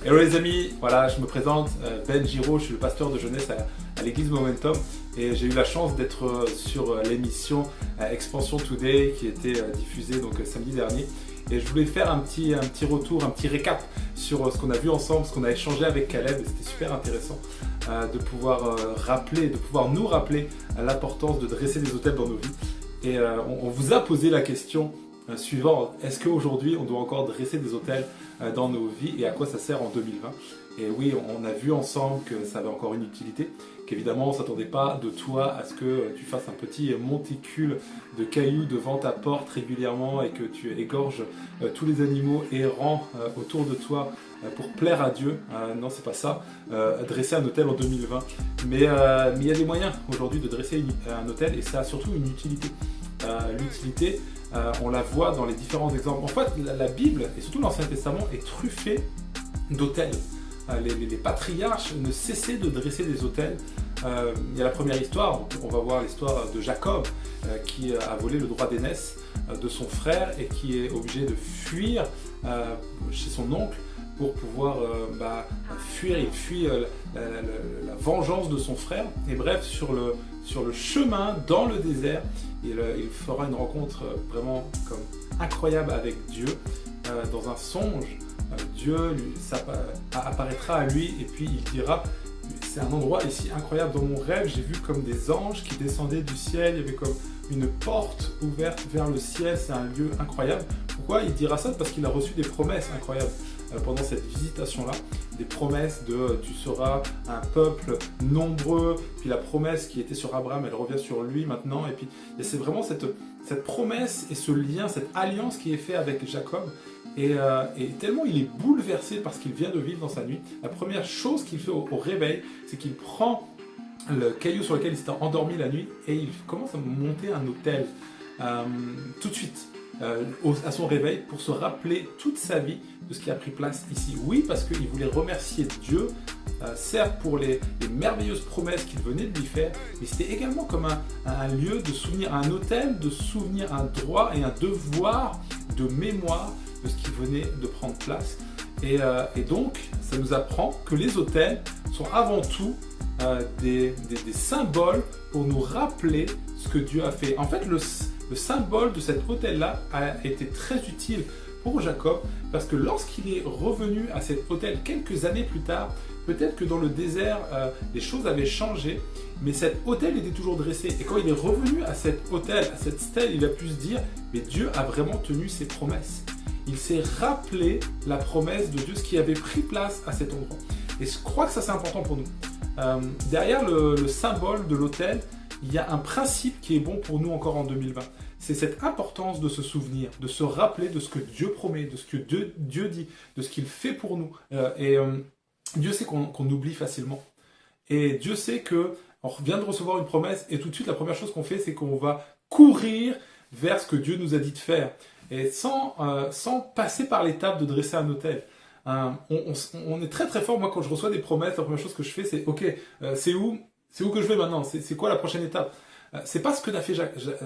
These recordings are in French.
Hello les amis, voilà, je me présente, Ben Giraud, je suis le pasteur de jeunesse à l'église Momentum et j'ai eu la chance d'être sur l'émission Expansion Today qui était diffusée donc samedi dernier. Et je voulais faire un petit retour, un petit récap sur ce qu'on a vu ensemble, ce qu'on a échangé avec Caleb, et c'était super intéressant de pouvoir nous rappeler l'importance de dresser des autels dans nos vies. Et on vous a posé la question suivante, est-ce qu'aujourd'hui on doit encore dresser des autels dans nos vies et à quoi ça sert en 2020? Et oui, on a vu ensemble que ça avait encore une utilité, qu'évidemment on ne s'attendait pas de toi à ce que tu fasses un petit monticule de cailloux devant ta porte régulièrement et que tu égorges tous les animaux errants autour de toi pour plaire à Dieu. Non, c'est pas ça, dresser un autel en 2020. Mais il y a des moyens aujourd'hui de dresser un autel et ça a surtout une utilité. L'utilité, on la voit dans les différents exemples. En fait, la Bible, et surtout l'Ancien Testament, est truffée d'autels. Les patriarches ne cessaient de dresser des autels. Il y a la première histoire, on va voir l'histoire de Jacob qui a volé le droit d'aînesse de son frère et qui est obligé de fuir chez son oncle pour pouvoir fuir. Il fuit la vengeance de son frère. Et bref, sur le chemin, dans le désert, il fera une rencontre vraiment comme incroyable avec Dieu. Dans un songe, Dieu apparaîtra à lui et puis il dira, c'est un endroit ici incroyable, dans mon rêve j'ai vu comme des anges qui descendaient du ciel, il y avait comme une porte ouverte vers le ciel, c'est un lieu incroyable. Pourquoi il dira ça? Parce qu'il a reçu des promesses incroyables pendant cette visitation-là, des promesses de tu seras un peuple nombreux, puis la promesse qui était sur Abraham, elle revient sur lui maintenant, et puis c'est vraiment cette promesse et ce lien, cette alliance qui est fait avec Jacob, et tellement il est bouleversé par ce qu'il vient de vivre dans sa nuit, la première chose qu'il fait au réveil, c'est qu'il prend le caillou sur lequel il s'était endormi la nuit, et il commence à monter un autel tout de suite. À son réveil pour se rappeler toute sa vie de ce qui a pris place ici. Oui, parce qu'il voulait remercier Dieu, certes pour les merveilleuses promesses qu'il venait de lui faire, mais c'était également comme un lieu de souvenir, un autel de souvenir, un droit et un devoir de mémoire de ce qui venait de prendre place. Et donc, ça nous apprend que les autels sont avant tout des symboles pour nous rappeler ce que Dieu a fait. En fait, le symbole de cet autel-là a été très utile pour Jacob parce que lorsqu'il est revenu à cet autel quelques années plus tard, peut-être que dans le désert, les choses avaient changé, mais cet autel était toujours dressé. Et quand il est revenu à cet autel, à cette stèle, il a pu se dire, mais Dieu a vraiment tenu ses promesses. Il s'est rappelé la promesse de Dieu, ce qui avait pris place à cet endroit. Et je crois que ça c'est important pour nous. Derrière le symbole de l'autel, il y a un principe qui est bon pour nous encore en 2020. C'est cette importance de se souvenir, de se rappeler de ce que Dieu promet, de ce que Dieu dit, de ce qu'il fait pour nous. Dieu sait qu'on oublie facilement. Et Dieu sait qu'on vient de recevoir une promesse et tout de suite, la première chose qu'on fait, c'est qu'on va courir vers ce que Dieu nous a dit de faire. Et sans passer par l'étape de dresser un autel. On est très très fort. Moi, quand je reçois des promesses, la première chose que je fais, c'est « Ok, c'est où que je vais maintenant? C'est quoi la prochaine étape ?» C'est pas ce que n'a fait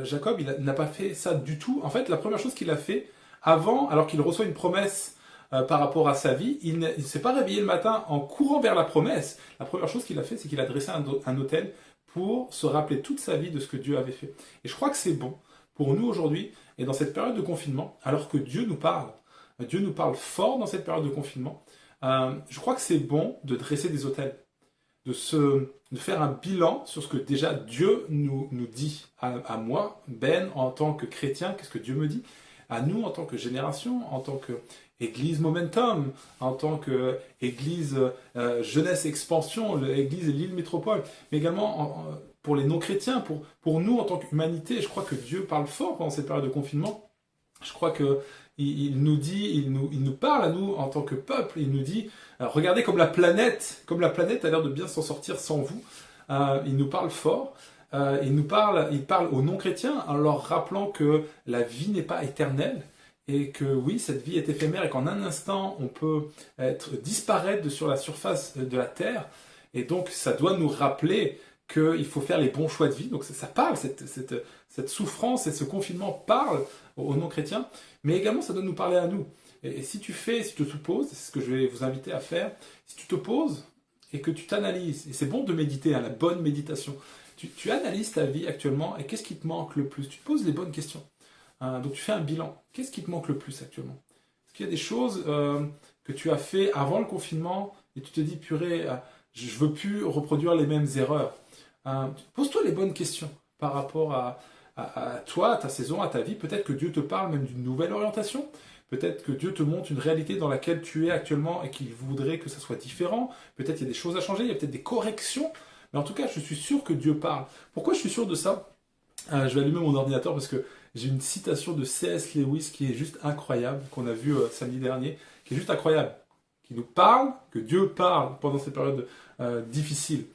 Jacob, il n'a pas fait ça du tout. En fait, la première chose qu'il a fait, avant, alors qu'il reçoit une promesse par rapport à sa vie, il ne s'est pas réveillé le matin en courant vers la promesse. La première chose qu'il a fait, c'est qu'il a dressé un autel pour se rappeler toute sa vie de ce que Dieu avait fait. Et je crois que c'est bon pour nous aujourd'hui, et dans cette période de confinement, alors que Dieu nous parle fort dans cette période de confinement, je crois que c'est bon de dresser des autels, de faire un bilan sur ce que déjà Dieu nous dit, à moi, Ben, en tant que chrétien, qu'est-ce que Dieu me dit, à nous en tant que génération, en tant qu'Église Momentum, en tant qu'Église Jeunesse Expansion, l'Église Lille Métropole, mais également pour les non-chrétiens, pour nous en tant qu'humanité. Je crois que Dieu parle fort pendant cette période de confinement. Je crois qu'il nous parle à nous en tant que peuple. Il nous dit, regardez comme la planète a l'air de bien s'en sortir sans vous. Il nous parle fort. Il parle aux non-chrétiens en leur rappelant que la vie n'est pas éternelle et que oui, cette vie est éphémère et qu'en un instant, on peut disparaître sur la surface de la terre. Et donc, ça doit nous rappeler qu'il faut faire les bons choix de vie. Donc ça parle, cette souffrance et ce confinement parle aux non-chrétiens, mais également ça doit nous parler à nous. Et si tu te poses, c'est ce que je vais vous inviter à faire, si tu te poses et que tu t'analyses, et c'est bon de méditer, hein, la bonne méditation, tu analyses ta vie actuellement et qu'est-ce qui te manque le plus? Tu te poses les bonnes questions. Donc tu fais un bilan. Qu'est-ce qui te manque le plus actuellement? Est-ce qu'il y a des choses que tu as fait avant le confinement et tu te dis, purée, je ne veux plus reproduire les mêmes erreurs? Pose-toi les bonnes questions par rapport à toi, à ta saison, à ta vie. Peut-être que Dieu te parle même d'une nouvelle orientation. Peut-être que Dieu te montre une réalité dans laquelle tu es actuellement et qu'il voudrait que ça soit différent. Peut-être qu'il y a des choses à changer, il y a peut-être des corrections. Mais en tout cas, je suis sûr que Dieu parle. Pourquoi je suis sûr de ça? Je vais allumer mon ordinateur parce que j'ai une citation de C.S. Lewis qui est juste incroyable, qu'on a vu samedi dernier, qui est juste incroyable, qui nous parle, que Dieu parle pendant cette période difficile.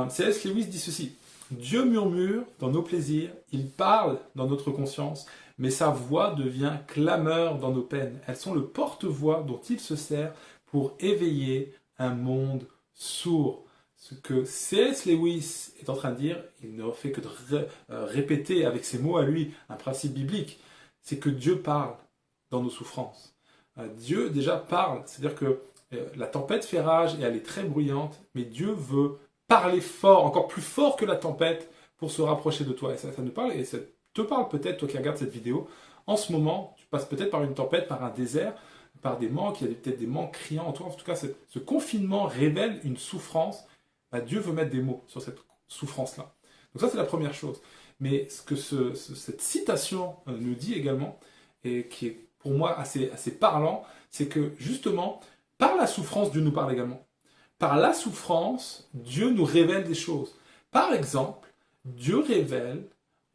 C.S. Lewis dit ceci: Dieu murmure dans nos plaisirs, il parle dans notre conscience, mais sa voix devient clameur dans nos peines. Elles sont le porte-voix dont il se sert pour éveiller un monde sourd. Ce que C.S. Lewis est en train de dire, il ne fait que de répéter avec ses mots à lui un principe biblique, c'est que Dieu parle dans nos souffrances. Dieu déjà parle, c'est-à-dire que la tempête fait rage et elle est très bruyante, mais Dieu veut parler fort, encore plus fort que la tempête, pour se rapprocher de toi. Et ça nous parle, et ça te parle peut-être, toi qui regardes cette vidéo, en ce moment, tu passes peut-être par une tempête, par un désert, par des manques, il y a peut-être des manques criants en toi. En tout cas, ce confinement révèle une souffrance. Dieu veut mettre des mots sur cette souffrance-là. Donc ça, c'est la première chose. Mais ce que cette citation nous dit également, et qui est pour moi assez parlant, c'est que justement, par la souffrance, Dieu nous parle également. Par la souffrance, Dieu nous révèle des choses. Par exemple, Dieu révèle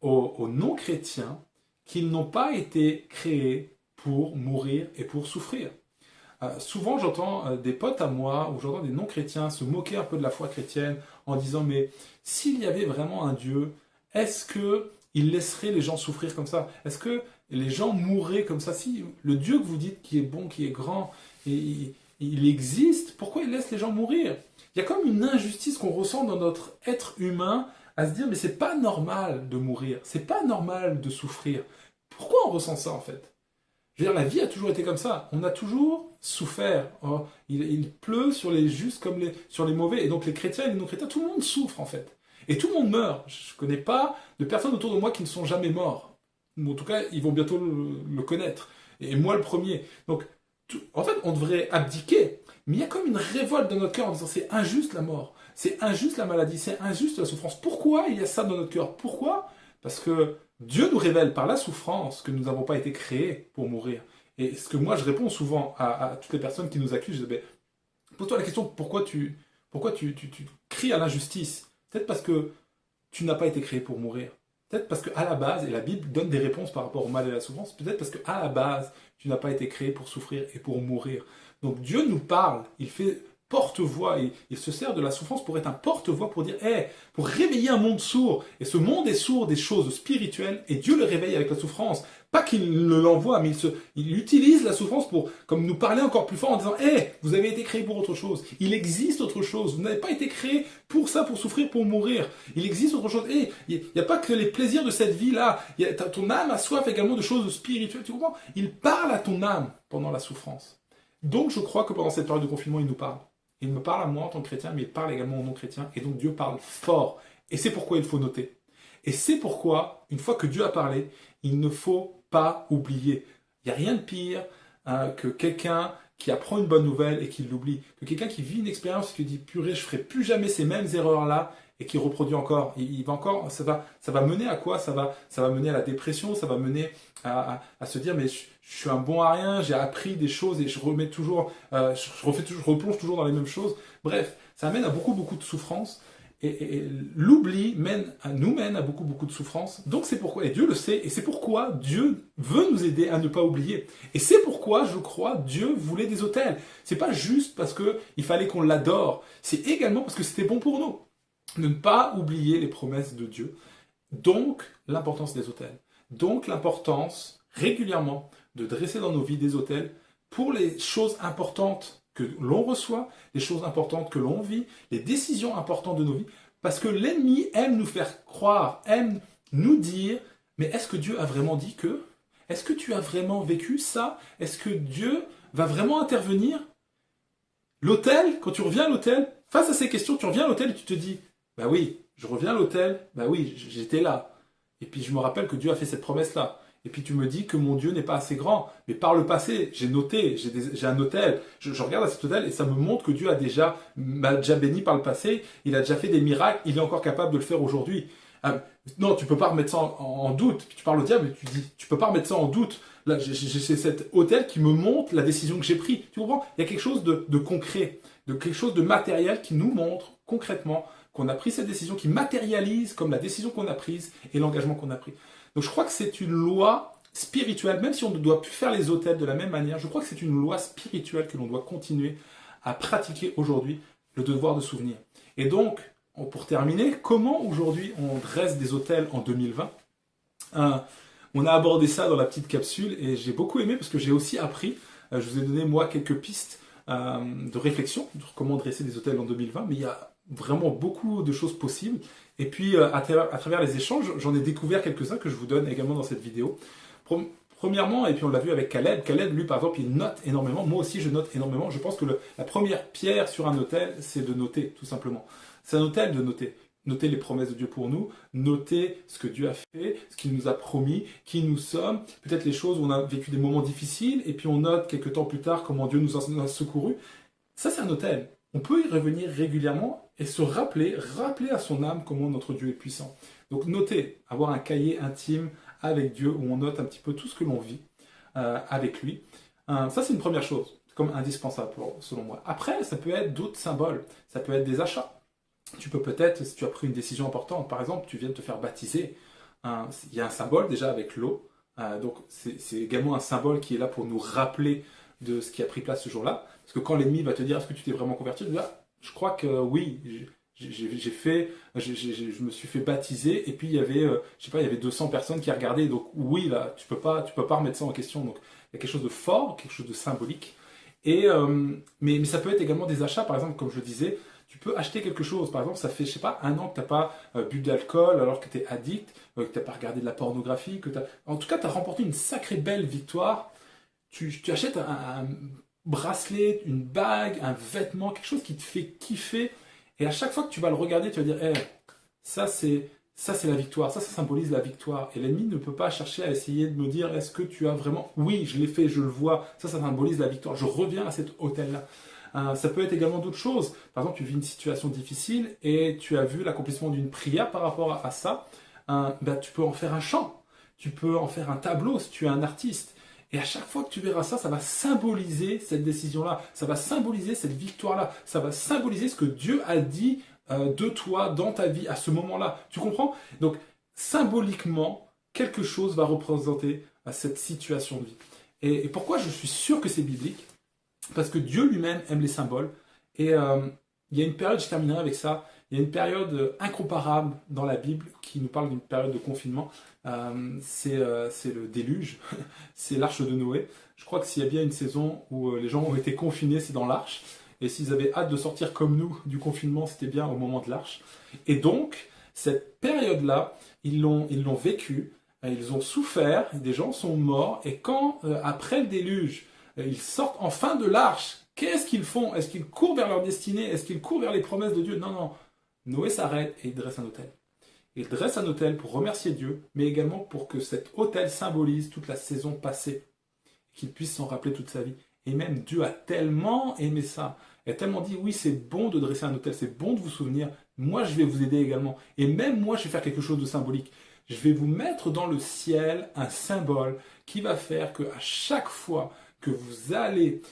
aux non-chrétiens qu'ils n'ont pas été créés pour mourir et pour souffrir. Souvent, j'entends des potes à moi, ou j'entends des non-chrétiens se moquer un peu de la foi chrétienne en disant, mais s'il y avait vraiment un Dieu, est-ce qu'il laisserait les gens souffrir comme ça? Est-ce que les gens mourraient comme ça? Si le Dieu que vous dites qui est bon, qui est grand, et il existe, pourquoi il laisse les gens mourir? Il y a comme une injustice qu'on ressent dans notre être humain à se dire, mais c'est pas normal de mourir, c'est pas normal de souffrir. Pourquoi on ressent ça en fait? Je veux dire, la vie a toujours été comme ça. On a toujours souffert. Oh, il pleut sur les justes comme sur les mauvais. Et donc les chrétiens et les non-chrétiens, tout le monde souffre en fait. Et tout le monde meurt. Je ne connais pas de personnes autour de moi qui ne sont jamais morts. Ou en tout cas, ils vont bientôt le connaître. Et moi le premier. Donc, en fait, on devrait abdiquer. Mais il y a comme une révolte dans notre cœur en disant c'est injuste la mort. C'est injuste la maladie. C'est injuste la souffrance. Pourquoi il y a ça dans notre cœur? Pourquoi? Parce que Dieu nous révèle par la souffrance que nous n'avons pas été créés pour mourir. Et ce que moi je réponds souvent à toutes les personnes qui nous accusent, je dis, pose-toi la question pourquoi tu cries à l'injustice? Peut-être parce que tu n'as pas été créé pour mourir. Peut-être parce qu'à la base, et la Bible donne des réponses par rapport au mal et à la souffrance, peut-être parce qu'à la base, tu n'as pas été créé pour souffrir et pour mourir. Donc Dieu nous parle, il fait porte-voix, il se sert de la souffrance pour être un porte-voix, pour dire, pour réveiller un monde sourd. Et ce monde est sourd des choses spirituelles, et Dieu le réveille avec la souffrance. Pas qu'il l'envoie, mais il utilise la souffrance pour, comme nous parler encore plus fort en disant, vous avez été créé pour autre chose. Il existe autre chose. Vous n'avez pas été créé pour ça, pour souffrir, pour mourir. Il existe autre chose. Il n'y a pas que les plaisirs de cette vie-là. Ton âme a soif également de choses spirituelles. Tu comprends? Il parle à ton âme pendant la souffrance. Donc je crois que pendant cette période de confinement, il nous parle. Il me parle à moi en tant que chrétien, mais il parle également aux non-chrétiens. Et donc Dieu parle fort. Et c'est pourquoi il faut noter. Et c'est pourquoi, une fois que Dieu a parlé, il ne faut pas oublier. Il n'y a rien de pire que quelqu'un qui apprend une bonne nouvelle et qui l'oublie. Que quelqu'un qui vit une expérience et qui dit, purée, je ne ferai plus jamais ces mêmes erreurs-là, et qui reproduit encore. Il va encore, ça va mener à quoi? Ça va mener à la dépression, ça va mener à se dire, mais je suis un bon à rien, j'ai appris des choses et je replonge toujours dans les mêmes choses. Bref, ça amène à beaucoup de souffrance. Et l'oubli nous mène à beaucoup de souffrance. Donc c'est pourquoi, et Dieu le sait, et c'est pourquoi Dieu veut nous aider à ne pas oublier. Et c'est pourquoi, je crois, Dieu voulait des autels. C'est pas juste parce qu'il fallait qu'on l'adore, c'est également parce que c'était bon pour nous. De ne pas oublier les promesses de Dieu. Donc, l'importance des autels. Donc, l'importance, régulièrement, de dresser dans nos vies des autels pour les choses importantes que l'on reçoit, les choses importantes que l'on vit, les décisions importantes de nos vies, parce que l'ennemi aime nous faire croire, aime nous dire, mais est-ce que Dieu a vraiment dit que? Est-ce que tu as vraiment vécu ça? Est-ce que Dieu va vraiment intervenir? L'hôtel, quand tu reviens à l'hôtel, face à ces questions, tu reviens à l'hôtel et tu te dis, bah oui, je reviens à l'hôtel, bah oui, j'étais là. Et puis je me rappelle que Dieu a fait cette promesse-là. Et puis tu me dis que mon Dieu n'est pas assez grand. Mais par le passé, j'ai noté, j'ai un hôtel. Je regarde à cet hôtel et ça me montre que Dieu m'a déjà béni par le passé. Il a déjà fait des miracles. Il est encore capable de le faire aujourd'hui. Non, tu peux pas remettre ça en doute. Puis tu parles au diable et tu dis, tu peux pas remettre ça en doute. Là, j'ai cet hôtel qui me montre la décision que j'ai prise. Tu comprends? Il y a quelque chose de concret, de quelque chose de matériel qui nous montre concrètement qu'on a pris cette décision, qui matérialise comme la décision qu'on a prise et l'engagement qu'on a pris. Donc je crois que c'est une loi spirituelle, même si on ne doit plus faire les hôtels de la même manière, je crois que c'est une loi spirituelle que l'on doit continuer à pratiquer aujourd'hui, le devoir de souvenir. Et donc, pour terminer, comment aujourd'hui on dresse des hôtels en 2020 ? On a abordé ça dans la petite capsule et j'ai beaucoup aimé parce que j'ai aussi appris, je vous ai donné moi quelques pistes de réflexion sur comment dresser des hôtels en 2020, mais il y a vraiment beaucoup de choses possibles. Et puis, à travers les échanges, j'en ai découvert quelques-uns que je vous donne également dans cette vidéo. Premièrement, et puis on l'a vu avec Caleb, lui par exemple, il note énormément. Moi aussi, je note énormément. Je pense que la première pierre sur un hôtel, c'est de noter, tout simplement. C'est un hôtel de noter. Noter les promesses de Dieu pour nous, noter ce que Dieu a fait, ce qu'il nous a promis, qui nous sommes, peut-être les choses où on a vécu des moments difficiles, et puis on note quelques temps plus tard comment Dieu nous a secourus. Ça, c'est un hôtel. On peut y revenir régulièrement et se rappeler à son âme comment notre Dieu est puissant. Donc noter, avoir un cahier intime avec Dieu où on note un petit peu tout ce que l'on vit avec lui. Ça, c'est une première chose, comme indispensable selon moi. Après, ça peut être d'autres symboles. Ça peut être des achats. Tu peux peut-être, si tu as pris une décision importante, par exemple, tu viens de te faire baptiser, il y a un symbole déjà avec l'eau. Donc c'est également un symbole qui est là pour nous rappeler de ce qui a pris place ce jour-là. Parce que quand l'ennemi va te dire, est-ce que tu t'es vraiment converti? Je crois que oui, je me suis fait baptiser et puis il y avait, je sais pas, il y avait 200 personnes qui regardaient. Donc oui, là, tu peux pas remettre ça en question. Donc il y a quelque chose de fort, quelque chose de symbolique. Mais ça peut être également des achats, par exemple, comme je le disais, tu peux acheter quelque chose. Par exemple, ça fait, je sais pas, 1 an que tu n'as pas bu d'alcool alors que tu es addict, que tu n'as pas regardé de la pornographie, en tout cas, tu as remporté une sacrée belle victoire. Tu achètes un bracelet, une bague, un vêtement, quelque chose qui te fait kiffer. Et à chaque fois que tu vas le regarder, tu vas dire, hey, ça c'est la victoire, ça symbolise la victoire. Et l'ennemi ne peut pas chercher à essayer de me dire, est-ce que tu as vraiment... Oui, je l'ai fait, je le vois, ça symbolise la victoire. Je reviens à cet hôtel-là. Ça peut être également d'autres choses. Par exemple, tu vis une situation difficile et tu as vu l'accomplissement d'une prière par rapport à ça. Tu peux en faire un chant, tu peux en faire un tableau si tu es un artiste. Et à chaque fois que tu verras ça, ça va symboliser cette décision-là, ça va symboliser cette victoire-là, ça va symboliser ce que Dieu a dit de toi dans ta vie à ce moment-là. Tu comprends? Donc, symboliquement, quelque chose va représenter cette situation de vie. Et pourquoi je suis sûr que c'est biblique? Parce que Dieu lui-même aime les symboles. Et il y a une période, je terminerai avec ça, il y a une période incomparable dans la Bible qui nous parle d'une période de confinement. C'est le déluge, c'est l'arche de Noé. Je crois que s'il y a bien une saison où les gens ont été confinés, c'est dans l'arche. Et s'ils avaient hâte de sortir comme nous du confinement, c'était bien au moment de l'arche. Et donc, cette période-là, ils l'ont vécu, ils ont souffert, des gens sont morts. Et quand, après le déluge, ils sortent enfin de l'arche, qu'est-ce qu'ils font? Est-ce qu'ils courent vers leur destinée? Est-ce qu'ils courent vers les promesses de Dieu? Non, non. Noé s'arrête et il dresse un autel. Il dresse un autel pour remercier Dieu, mais également pour que cet autel symbolise toute la saison passée, qu'il puisse s'en rappeler toute sa vie. Et même Dieu a tellement aimé ça, il a tellement dit, oui, c'est bon de dresser un autel, c'est bon de vous souvenir, moi je vais vous aider également. Et même moi je vais faire quelque chose de symbolique. Je vais vous mettre dans le ciel un symbole qui va faire qu'à chaque fois que vous allez,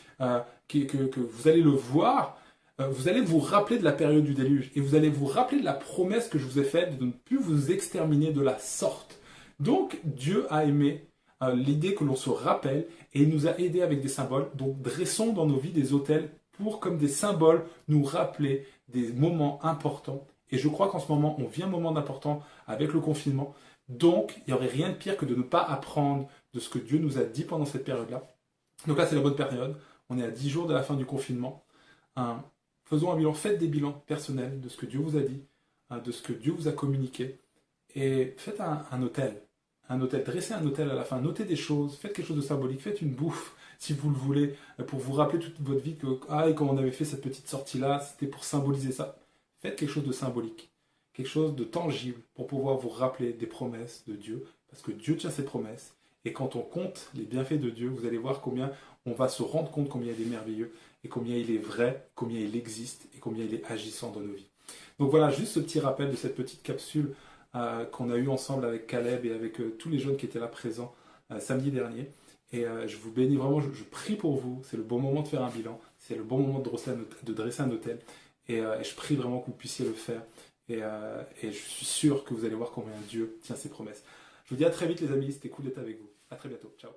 que vous allez le voir, vous allez vous rappeler de la période du déluge et vous allez vous rappeler de la promesse que je vous ai faite de ne plus vous exterminer de la sorte. Donc Dieu a aimé l'idée que l'on se rappelle et il nous a aidés avec des symboles. Donc dressons dans nos vies des autels pour, comme des symboles, nous rappeler des moments importants. Et je crois qu'en ce moment, on vit un moment important avec le confinement. Donc, il n'y aurait rien de pire que de ne pas apprendre de ce que Dieu nous a dit pendant cette période-là. Donc là, c'est la bonne période. On est à 10 jours de la fin du confinement. Faisons un bilan, faites des bilans personnels de ce que Dieu vous a dit, de ce que Dieu vous a communiqué. Et faites un hôtel un hôtel, dressez un hôtel à la fin, notez des choses, faites quelque chose de symbolique, faites une bouffe si vous le voulez, pour vous rappeler toute votre vie que et quand on avait fait cette petite sortie-là, c'était pour symboliser ça. Faites quelque chose de symbolique, quelque chose de tangible pour pouvoir vous rappeler des promesses de Dieu, parce que Dieu tient ses promesses. Et quand on compte les bienfaits de Dieu, vous allez voir combien on va se rendre compte combien il est merveilleux, et combien il est vrai, combien il existe, et combien il est agissant dans nos vies. Donc voilà, juste ce petit rappel de cette petite capsule qu'on a eue ensemble avec Caleb et avec tous les jeunes qui étaient là présents samedi dernier. Et je vous bénis vraiment, je prie pour vous. C'est le bon moment de faire un bilan, c'est le bon moment de dresser un hôtel. Et je prie vraiment que vous puissiez le faire. Et je suis sûr que vous allez voir combien Dieu tient ses promesses. Je vous dis à très vite les amis, c'était cool d'être avec vous. À très bientôt, ciao.